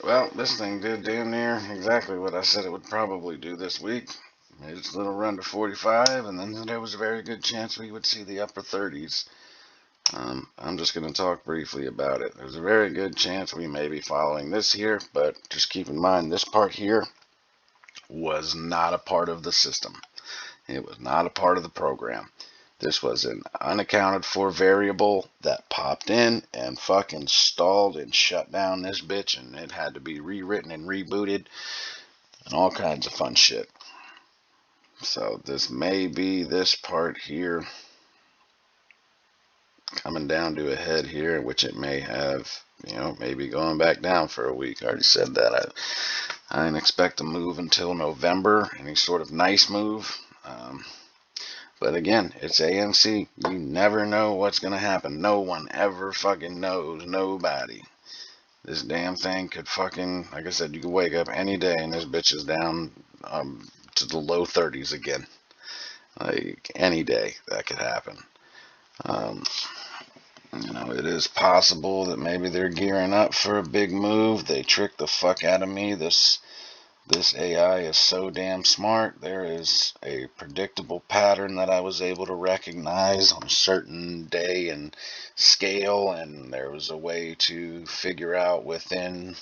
Well, this thing did damn near exactly what I said it would probably do this week. Made its little run to 45, and then there was a very good chance we would see the upper 30s. I'm just going to talk briefly about it. There's a very good chance we may be following this here, but just keep in mind this part here was not a part of the system. It was not a part of the program. This was an unaccounted for variable that popped in and fucking stalled and shut down this bitch, and it had to be rewritten and rebooted and all kinds of fun shit. So this may be this part here coming down to a head here, which it may have, maybe going back down for a week. I already said that. I didn't expect to move until November, any sort of nice move. But again, it's AMC. You never know what's going to happen. No one ever fucking knows. Nobody. This damn thing could fucking, like I said, you could wake up any day and this bitch is down to the low 30s again. Like, any day that could happen. It is possible that maybe they're gearing up for a big move. They tricked the fuck out of me. This AI is so damn smart. There is a predictable pattern that I was able to recognize on a certain day and scale, and there was a way to figure out within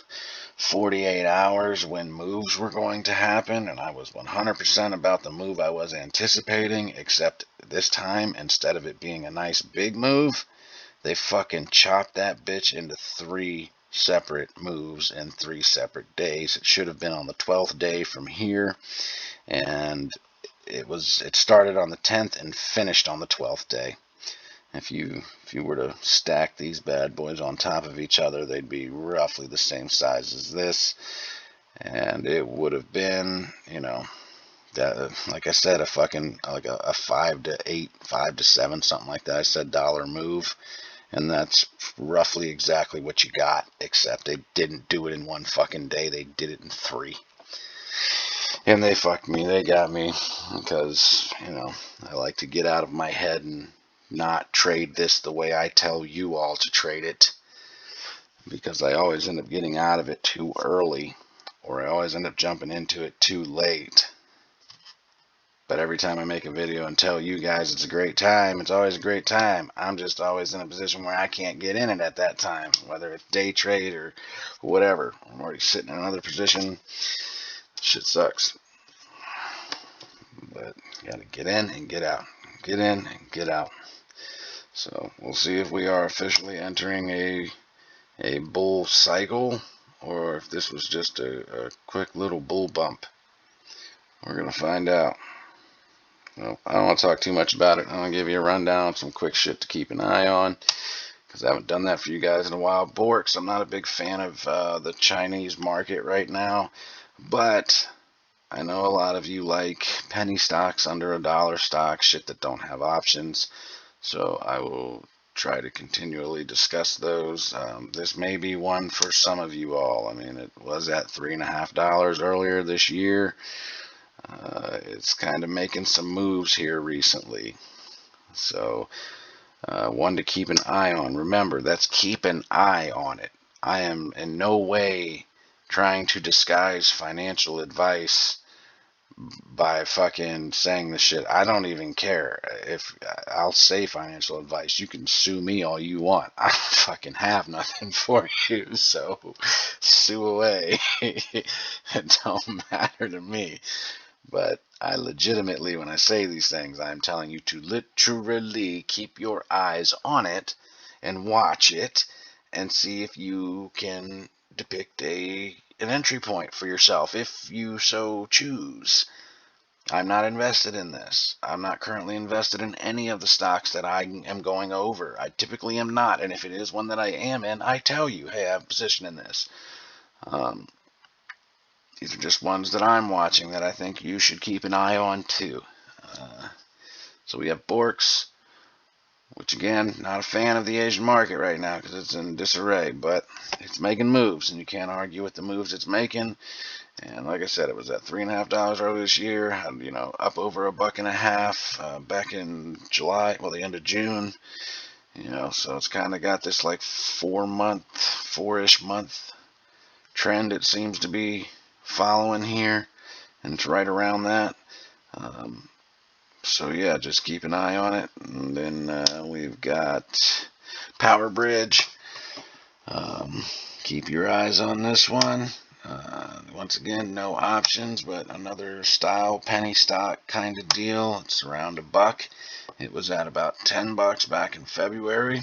48 hours when moves were going to happen, and I was 100% about the move I was anticipating, except this time, instead of it being a nice big move, they fucking chopped that bitch into 3 separate moves in 3 separate days. It should have been on the 12th day from here, and it started on the 10th and finished on the 12th day. If you were to stack these bad boys on top of each other, they'd be roughly the same size as this, and it would have been, that, like I said, a fucking like a 5 to 8, 5 to 7, something like that. I said dollar move. And that's roughly exactly what you got, except they didn't do it in 1 fucking day. They did it in 3. And they fucked me. They got me because, I like to get out of my head and not trade this the way I tell you all to trade it, because I always end up getting out of it too early, or I always end up jumping into it too late. But every time I make a video and tell you guys it's a great time, it's always a great time. I'm just always in a position where I can't get in it at that time, whether it's day trade or whatever. I'm already sitting in another position. Shit sucks. But you gotta get in and get out. Get in and get out. So we'll see if we are officially entering a bull cycle, or if this was just a quick little bull bump. We're gonna find out. Well, I don't want to talk too much about it. I'm going to give you a rundown of some quick shit to keep an eye on, because I haven't done that for you guys in a while. Borks, I'm not a big fan of the Chinese market right now, but I know a lot of you like penny stocks, under $1 stocks, shit that don't have options, so I will try to continually discuss those. This may be one for some of you all. I mean, it was at $3.50 earlier this year. It's kind of making some moves here recently. So, one to keep an eye on. Remember, that's keep an eye on it. I am in no way trying to disguise financial advice by fucking saying the shit. I don't even care if I'll say financial advice. You can sue me all you want. I don't fucking have nothing for you, so sue away. It don't matter to me. But I legitimately, when I say these things, I'm telling you to literally keep your eyes on it and watch it and see if you can depict an entry point for yourself, if you so choose. I'm not invested in this. I'm not currently invested in any of the stocks that I am going over. I typically am not, and if it is one that I am in, I tell you, hey, I have a position in this. These are just ones that I'm watching that I think you should keep an eye on too. So we have Borks, which again, not a fan of the Asian market right now because it's in disarray, but it's making moves, and you can't argue with the moves it's making. And like I said, it was at $3.50 earlier this year, up over $1.50 back in July, well, the end of June. So it's kind of got this like 4-ish month trend it seems to be following here, and it's right around that. So yeah, just keep an eye on it. And then we've got Power Bridge. Keep your eyes on this one. Once again, no options, but another style penny stock kind of deal. It's around $1. It was at about $10 back in February,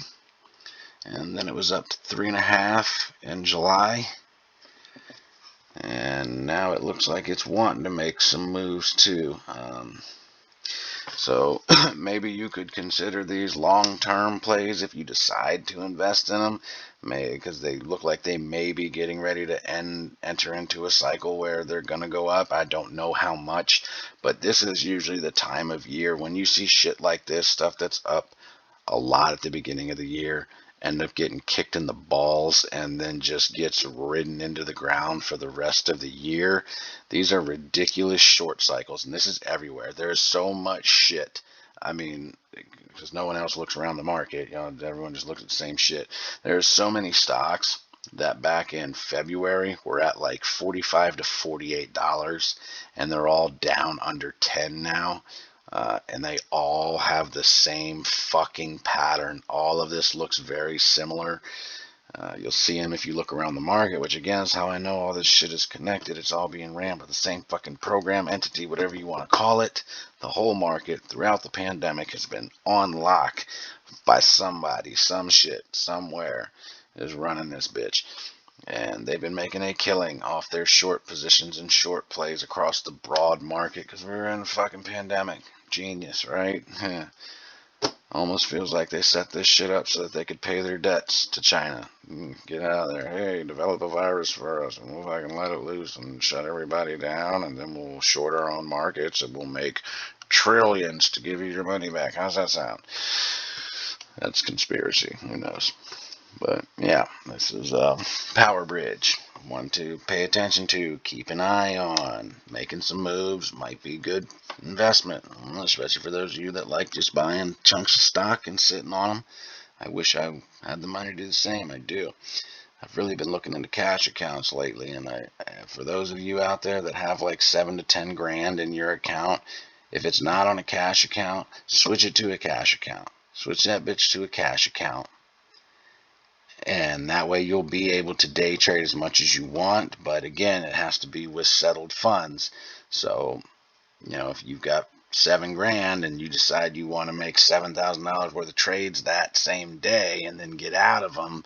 and then it was up to 3.5 in July. And now it looks like it's wanting to make some moves too. So maybe you could consider these long-term plays if you decide to invest in them, because they look like they may be getting ready to enter into a cycle where they're going to go up. I don't know how much, but this is usually the time of year when you see shit like this, stuff that's up a lot at the beginning of the year, end up getting kicked in the balls and then just gets ridden into the ground for the rest of the year. These are ridiculous short cycles, and this is everywhere. There's so much shit. I mean, because no one else looks around the market, everyone just looks at the same shit. There's so many stocks that back in February were at like $45 to $48, and they're all down under 10 now. And they all have the same fucking pattern. All of this looks very similar. You'll see them if you look around the market, which again is how I know all this shit is connected. It's all being ran by the same fucking program, entity, whatever you want to call it. The whole market throughout the pandemic has been on lock by somebody, some shit, somewhere is running this bitch. And they've been making a killing off their short positions and short plays across the broad market because we're in a fucking pandemic. Genius, right? Almost feels like they set this shit up so that they could pay their debts to China. Get out of there. Hey, develop a virus for us, and we'll fucking let it loose and shut everybody down, and then we'll short our own markets, and we'll make trillions to give you your money back. How's that sound? That's conspiracy. Who knows? But yeah, this is Power Bridge. One to pay attention to, keep an eye on. Making some moves might be good investment, especially for those of you that like just buying chunks of stock and sitting on them. I wish I had the money to do the same. I do. I've really been looking into cash accounts lately, and for those of you out there that have like 7 to 10 grand in your account, if it's not on a cash account, switch it to a cash account. Switch that bitch to a cash account. And that way you'll be able to day trade as much as you want, but again, it has to be with settled funds. So, if you've got 7 grand and you decide you want to make $7,000 worth of trades that same day and then get out of them,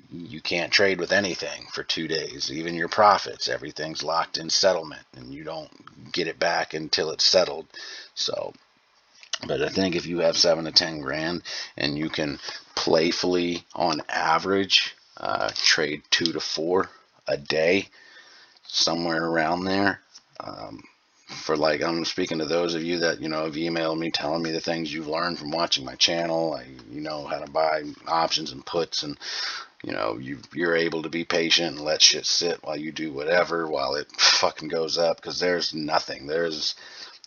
you can't trade with anything for 2 days. Even your profits, everything's locked in settlement, and you don't get it back until it's settled. So, but I think if you have 7 to 10 grand and you can playfully, on average, trade 2 to 4 a day, somewhere around there. For like, I'm speaking to those of you that, have emailed me telling me the things you've learned from watching my channel. You know how to buy options and puts, and you're able to be patient and let shit sit while you do whatever while it fucking goes up, because there's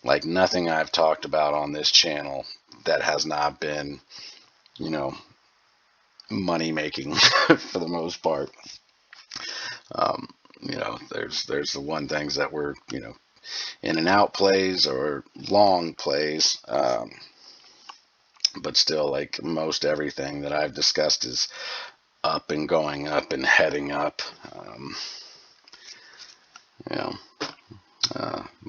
like nothing I've talked about on this channel that has not been, money making for the most part. There's the one things that were, in and out plays or long plays. But still, like most everything that I've discussed is up and going up and heading up.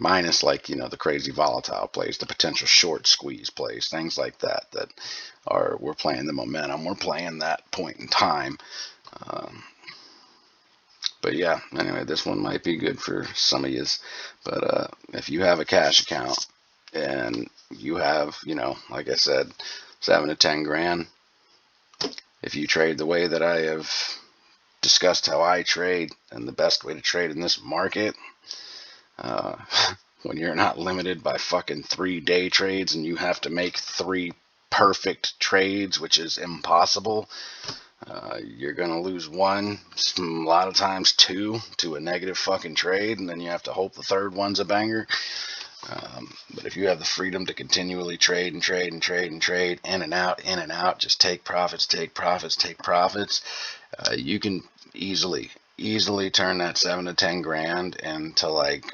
Minus like, the crazy volatile plays, the potential short squeeze plays, things like that we're playing the momentum. We're playing that point in time. But yeah, anyway, this one might be good for some of you. But if you have a cash account and you have, like I said, 7 to 10 grand, if you trade the way that I have discussed how I trade and the best way to trade in this market, when you're not limited by fucking 3 day trades and you have to make 3 perfect trades, which is impossible, you're going to lose 1, a lot of times 2, to a negative fucking trade, and then you have to hope the 3rd one's a banger. But if you have the freedom to continually trade and trade and trade and trade in and out, just take profits, take profits, take profits, you can easily turn that 7 to 10 grand into like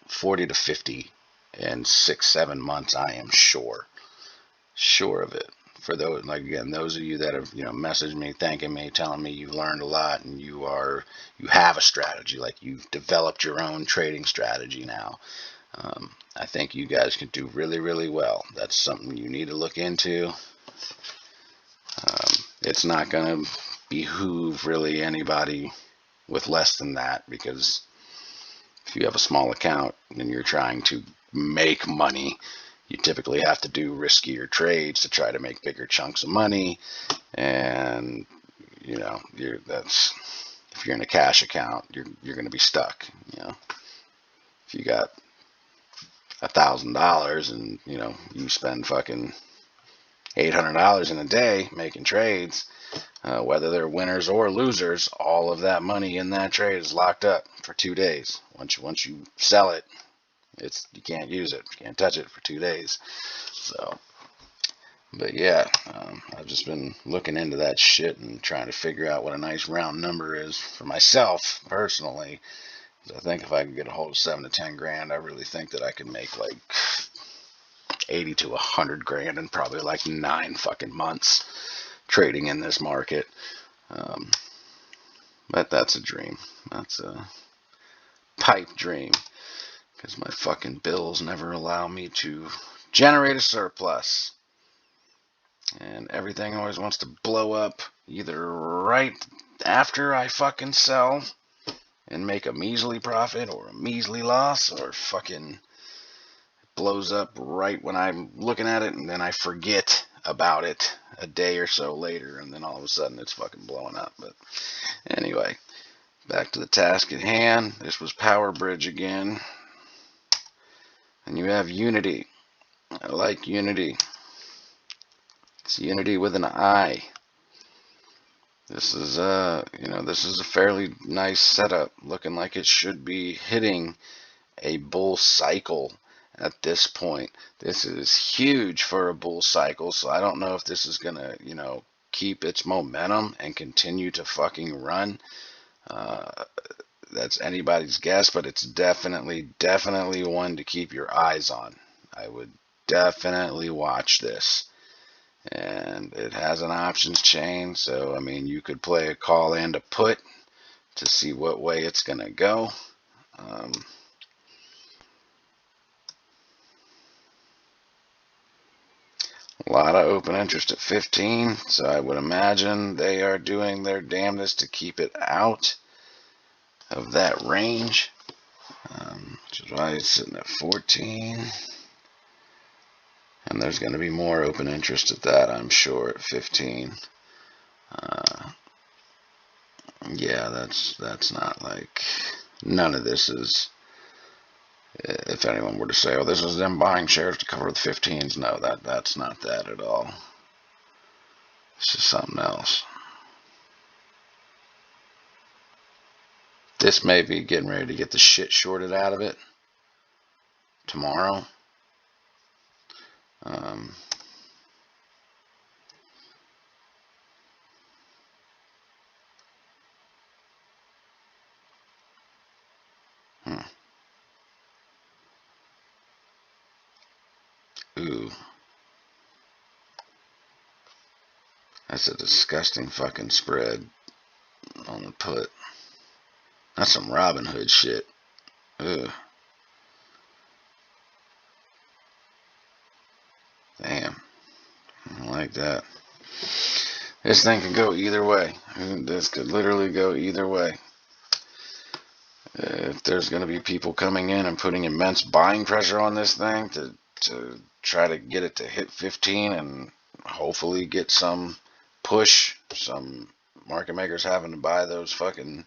40 to 50 in 6-7 months. I am sure of it. For those, like, again, those of you that have messaged me, thanking me, telling me you've learned a lot and you have a strategy, like you've developed your own trading strategy now. I think you guys can do really well. That's something you need to look into. It's not going to behoove really anybody with less than that, because if you have a small account and you're trying to make money, you typically have to do riskier trades to try to make bigger chunks of money. And if you're in a cash account, you're going to be stuck. If you got $1,000 and you spend fucking $800 in a day making trades, whether they're winners or losers, all of that money in that trade is locked up for 2 days. Once you sell it, you can't use it, you can't touch it for 2 days. So, but yeah, I've just been looking into that shit and trying to figure out what a nice round number is for myself personally. I think if I could get a hold of 7 to 10 grand, I really think that I could make like 80 to 100 grand in probably like 9 fucking months trading in this market. But that's a dream. That's a pipe dream, because my fucking bills never allow me to generate a surplus. And everything always wants to blow up either right after I fucking sell and make a measly profit or a measly loss, or fucking blows up right when I'm looking at it and then I forget about it a day or so later, and then all of a sudden it's fucking blowing up. But anyway, back to the task at hand. This was Power Bridge again. And you have Unity. I like Unity. It's Unity with an I. This is this is a fairly nice setup, looking like it should be hitting a bull cycle at this point. This is huge for a bull cycle, so I don't know if this is gonna, keep its momentum and continue to fucking run. That's anybody's guess, but it's definitely one to keep your eyes on. I would definitely watch this. And it has an options chain, so I mean, you could play a call and a put to see what way it's gonna go. A lot of open interest at 15, so I would imagine they are doing their damnedest to keep it out of that range, which is why it's sitting at 14. And there's going to be more open interest at that, I'm sure, at 15. Yeah, that's not like, none of this is, if anyone were to say, oh, this is them buying shares to cover the 15s, no, that's not that at all. This is something else. This may be getting ready to get the shit shorted out of it tomorrow. Ooh. That's a disgusting fucking spread on the put. That's some Robin Hood shit. Ugh. Damn. I don't like that. This thing could go either way. This could literally go either way. If there's going to be people coming in and putting immense buying pressure on this thing to try to get it to hit 15 and hopefully get some push, some market makers having to buy those fucking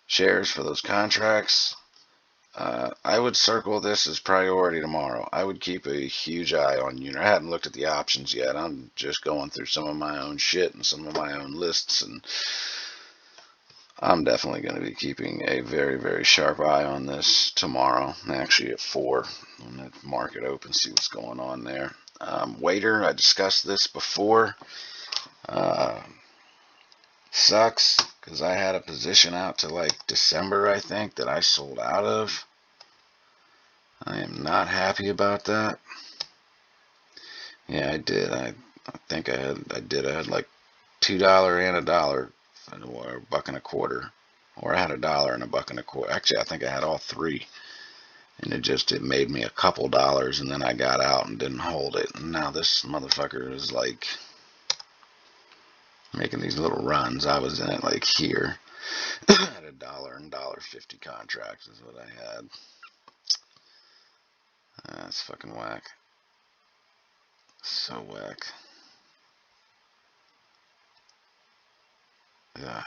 shares for those contracts, I would circle this as priority tomorrow. I would keep a huge eye on Unity. I haven't looked at the options yet. I'm just going through some of my own shit and some of my own lists, and I'm definitely going to be keeping a very, very sharp eye on this tomorrow. Actually, at 4 when the market opens, see what's going on there. Waiter, I discussed this before. Sucks because I had a position out to like December, I think, that I sold out of. I am not happy about that. Yeah, I did. I think I had like $2 and $1, or $1.25, or I had $1 and $1.25. Actually, I think I had all three, and it made me a couple dollars, and then I got out and didn't hold it, and now this motherfucker is like making these little runs. I was in it like here. I had $1 and $1.50 contracts is what I had. That's fucking whack. So whack. Yeah.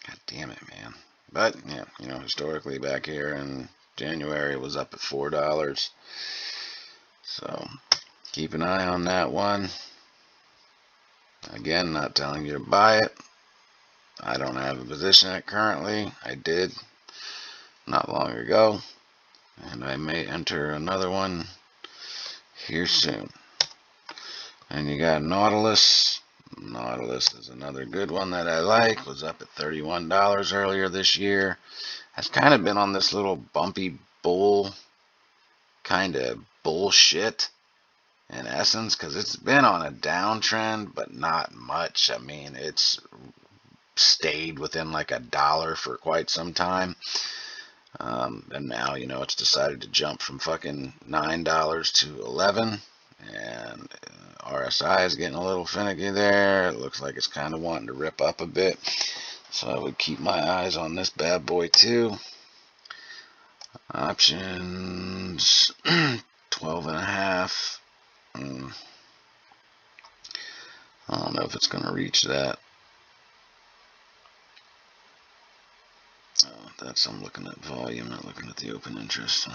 God damn it, man. But yeah, historically back here in January it was up at $4. So keep an eye on that one. Again, not telling you to buy it. I don't have a position in it currently. I did not long ago, and I may enter another one here soon. And you got Nautilus. Nautilus is another good one that I like. Was up at $31 earlier this year. Has kind of been on this little bumpy bull kind of bullshit in essence, because it's been on a downtrend, but not much. I mean, it's stayed within like $1 for quite some time. And now, it's decided to jump from fucking $9 to $11. And RSI is getting a little finicky there. It looks like it's kind of wanting to rip up a bit. So I would keep my eyes on this bad boy too. Options 12.5. I don't know if it's going to reach that. Oh, I'm looking at volume, not looking at the open interest.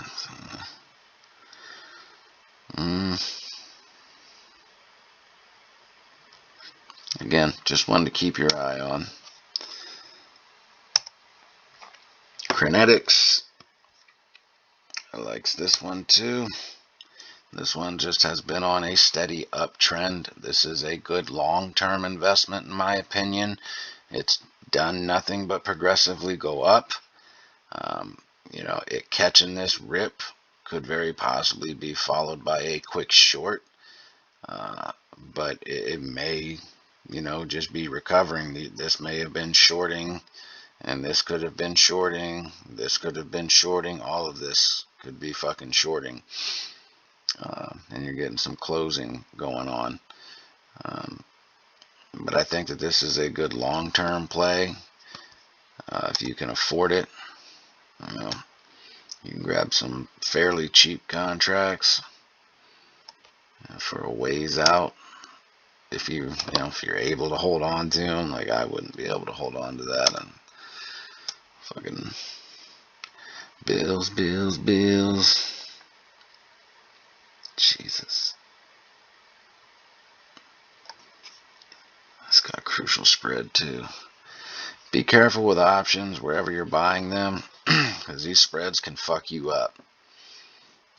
Again, just one to keep your eye on. Crinetics. I likes this one too. This one just has been on a steady uptrend. This is a good long-term investment in my opinion. It's done nothing but progressively go up. It catching this rip could very possibly be followed by a quick short. But it may, just be recovering. This may have been shorting, and this could have been shorting. This could have been shorting. All of this could be fucking shorting. And you're getting some closing going on. But I think that this is a good long-term play. If you can afford it, you can grab some fairly cheap contracts for a ways out. If you're able to hold on to them, like I wouldn't be able to hold on to that. And fucking bills. Jesus. It's got a crucial spread too. Be careful with options wherever you're buying them, because these spreads can fuck you up.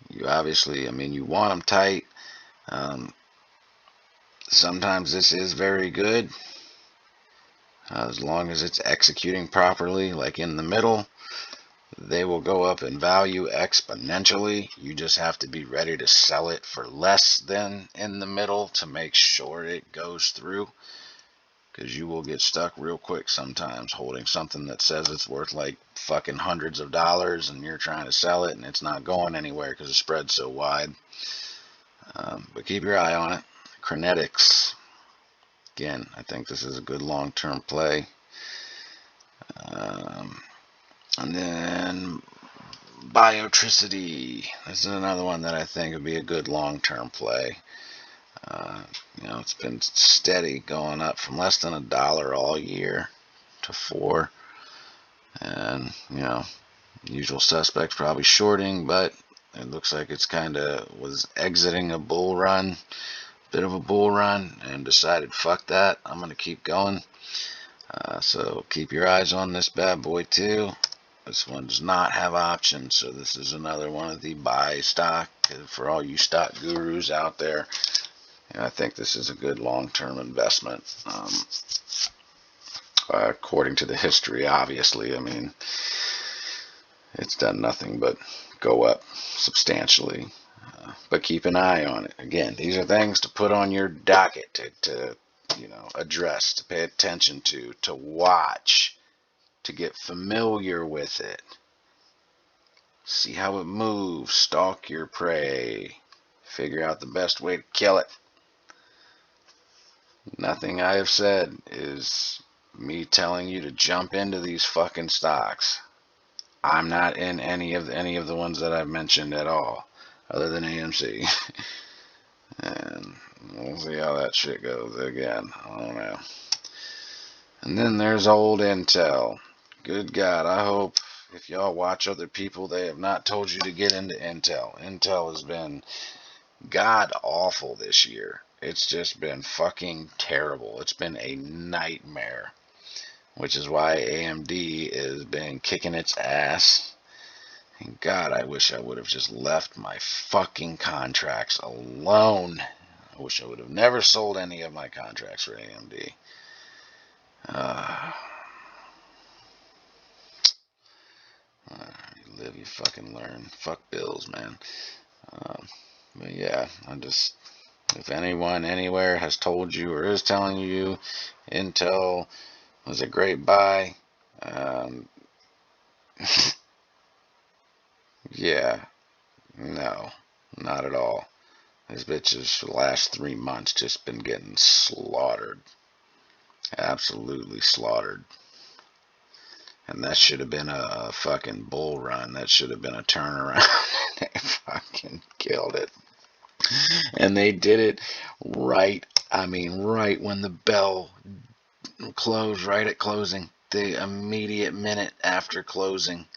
You obviously, you want them tight. Sometimes this is very good, as long as it's executing properly, like in the middle. They will go up in value exponentially. You just have to be ready to sell it for less than in the middle to make sure it goes through, because you will get stuck real quick sometimes holding something that says it's worth like fucking hundreds of dollars, and you're trying to sell it and it's not going anywhere because the spread's so wide. But keep your eye on it. Crinetics. Again, I think this is a good long-term play. And then Biotricity. This is another one that I think would be a good long-term play. It's been steady going up from less than $1 all year to $4. And, usual suspects probably shorting, but it looks like it's kind of was exiting a bull run, bit of a bull run and decided, fuck that, I'm going to keep going. So keep your eyes on this bad boy too. This one does not have options, so this is another one of the buy stock for all you stock gurus out there. And I think this is a good long-term investment. According to the history, obviously, I mean, it's done nothing but go up substantially. But keep an eye on it. Again, these are things to put on your docket to address, to pay attention to watch, to get familiar with it. See how it moves, stalk your prey, figure out the best way to kill it. Nothing I have said is me telling you to jump into these fucking stocks. I'm not in any of the ones that I've mentioned at all, other than AMC. And we'll see how that shit goes again. I don't know. And then there's old Intel. Good God, I hope if y'all watch other people, they have not told you to get into Intel. Intel has been god awful this year. It's just been fucking terrible. It's been a nightmare. Which is why AMD has been kicking its ass. And God, I wish I would have just left my fucking contracts alone. I wish I would have never sold any of my contracts for AMD. You live, you fucking learn. Fuck bills, man. But yeah, if anyone anywhere has told you or is telling you Intel was a great buy, yeah, no, not at all. These bitches for the last 3 months just been getting slaughtered. Absolutely slaughtered. And that should have been a fucking bull run. That should have been a turnaround. They fucking killed it. And they did it right when the bell closed, right at closing. The immediate minute after closing.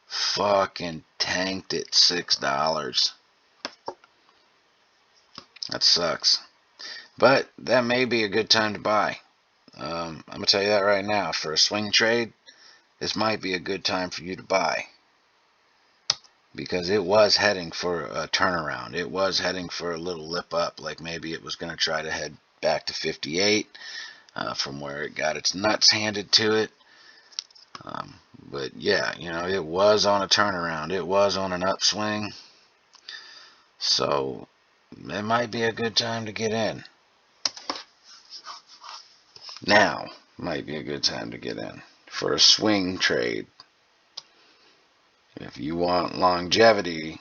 Fucking tanked it $6. That sucks. But that may be a good time to buy. I'm going to tell you that right now. For a swing trade, this might be a good time for you to buy. Because it was heading for a turnaround. It was heading for a little lip up. Like maybe it was going to try to head back to 58 from where it got its nuts handed to it. But yeah, it was on a turnaround. It was on an upswing. So it might be a good time to get in. Now might be a good time to get in for a swing trade. If you want longevity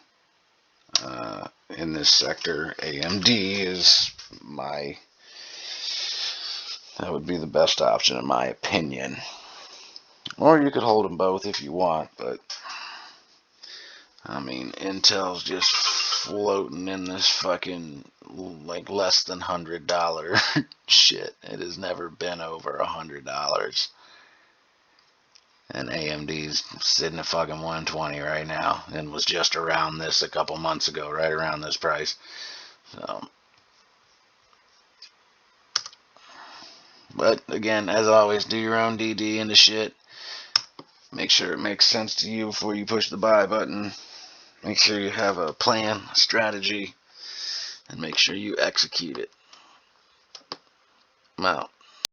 in this sector, AMD is that would be the best option in my opinion. Or you could hold them both if you want, but I mean, Intel's just floating in this fucking like less than $100 shit. It has never been over $100. And AMD's sitting at fucking 120 right now, and was just around this a couple months ago, right around this price. So, but again, as always, do your own DD into shit. Make sure it makes sense to you before you push the buy button. Make sure you have a plan, a strategy, and make sure you execute it. I'm out.